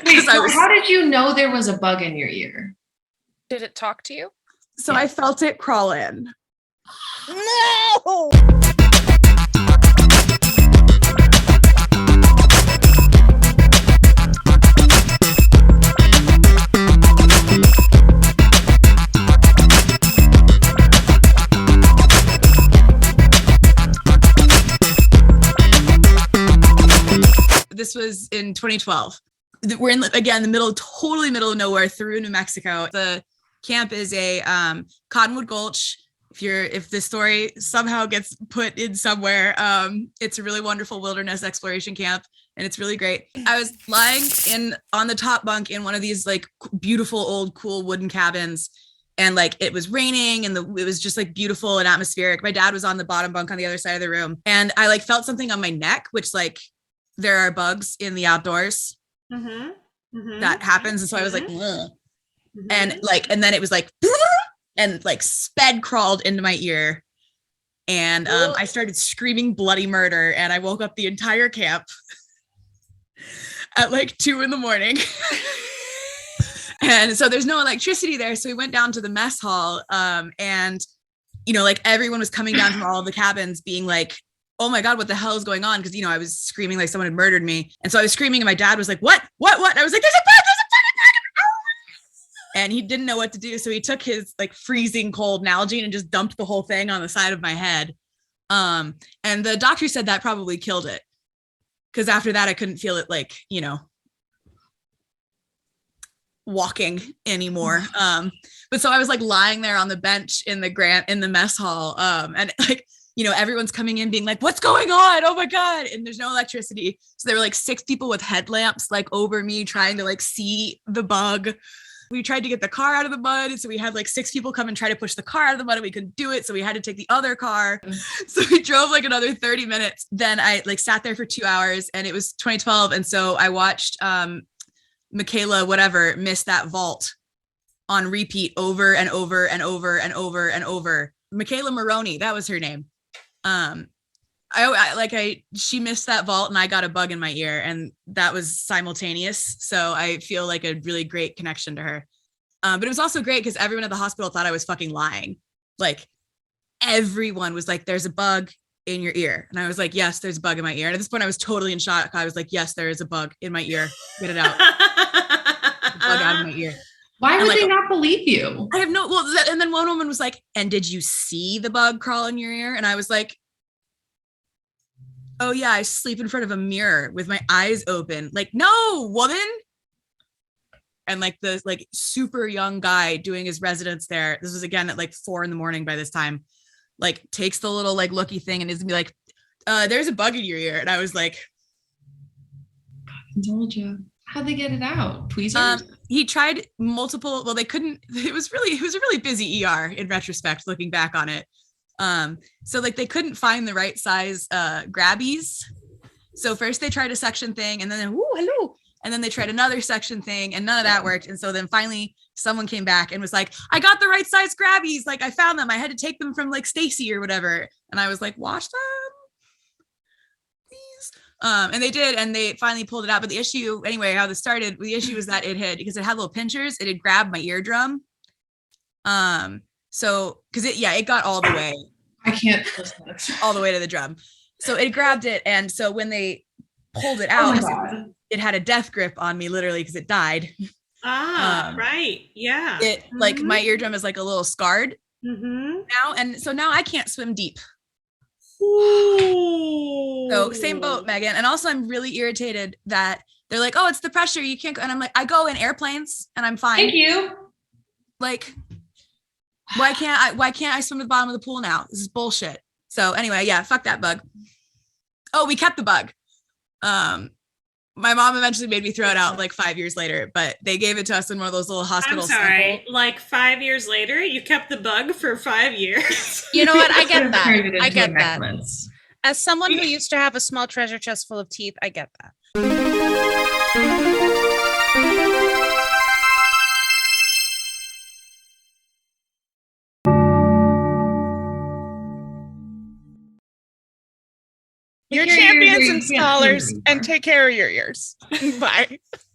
Wait, so was, how did you know there was a bug in your ear? Did it talk to you? so I felt it crawl in. No! This was in 2012. We're in, again, totally middle of nowhere through New Mexico. The camp is a Cottonwood Gulch. If this story somehow gets put in somewhere, it's a really wonderful wilderness exploration camp, and it's really great. I was lying on the top bunk in one of these like beautiful old cool wooden cabins, and like it was raining, and it was just like beautiful and atmospheric. My dad was on the bottom bunk on the other side of the room, and I like felt something on my neck, which like there are bugs in the outdoors. That happens, and so I was like, and then it was like and like sped crawled into my ear, and I started screaming bloody murder, and I woke up the entire camp at like 2 a.m. And so there's no electricity there, so we went down to the mess hall, and like everyone was coming down from all of the cabins being like, oh my God, what the hell is going on? Because, I was screaming like someone had murdered me. And so I was screaming, and my dad was like, what? And I was like, there's a bug. And he didn't know what to do. So he took his like freezing cold Nalgene and just dumped the whole thing on the side of my head. And the doctor said that probably killed it. Because after that, I couldn't feel it like, walking anymore. But so I was like lying there on the bench in the mess hall. And like, everyone's coming in being like, what's going on? Oh my God. And there's no electricity. So there were like 6 people with headlamps like over me trying to like see the bug. We tried to get the car out of the mud. So we had like 6 people come and try to push the car out of the mud, and we couldn't do it. So we had to take the other car. So we drove like another 30 minutes. Then I like sat there for 2 hours, and it was 2012. And so I watched Michaela, whatever, miss that vault on repeat over and over and over and over and over. Michaela Maroney, that was her name. She missed that vault, and I got a bug in my ear, and that was simultaneous. So I feel like a really great connection to her. But it was also great because everyone at the hospital thought I was fucking lying. Like everyone was like, there's a bug in your ear. And I was like, yes, there's a bug in my ear. And at this point I was totally in shock. I was like, yes, there is a bug in my ear. Get it out. Bug out of my ear. Why would they not believe you? I have and then one woman was like, and did you see the bug crawl in your ear? And I was like, oh yeah, I sleep in front of a mirror with my eyes open. Like, no, woman. And like the like super young guy doing his residence there, this was again at like 4 a.m. by this time, like takes the little like looky thing and is gonna be like, there's a bug in your ear. And I was like, I told you. How'd they get it out? Tweezers? He tried multiple, well, they couldn't, it was a really busy ER in retrospect, looking back on it. So like they couldn't find the right size grabbies. So first they tried a suction thing, and then hello. And then they tried another suction thing, and none of that worked. And so then finally someone came back and was like, I got the right size grabbies. Like I found them. I had to take them from like Stacy or whatever. And I was like, wash them, please. And they did, and they finally pulled it out. But the issue, anyway, how this started, the issue was that because it had little pinchers, it had grabbed my eardrum. So, it got all the way. I can't all the way to the drum. So it grabbed it. And so when they pulled it out, it had a death grip on me, literally, because it died. Right. Yeah. It like my eardrum is like a little scarred now. And so now I can't swim deep. Ooh. So same boat, Megan. And also I'm really irritated that they're like, oh, it's the pressure. You can't go. And I'm like, I go in airplanes and I'm fine. Thank you. Like, why can't I swim to the bottom of the pool now? This is bullshit. So anyway, yeah, fuck that bug. Oh, we kept the bug. My mom eventually made me throw it out like 5 years later, but they gave it to us in one of those little hospitals. I'm sorry, like 5 years later, you kept the bug for 5 years. You know what? I get that. I get that. Necklace. As someone who used to have a small treasure chest full of teeth, I get that. You're champions and scholars, and take care of your ears. Bye.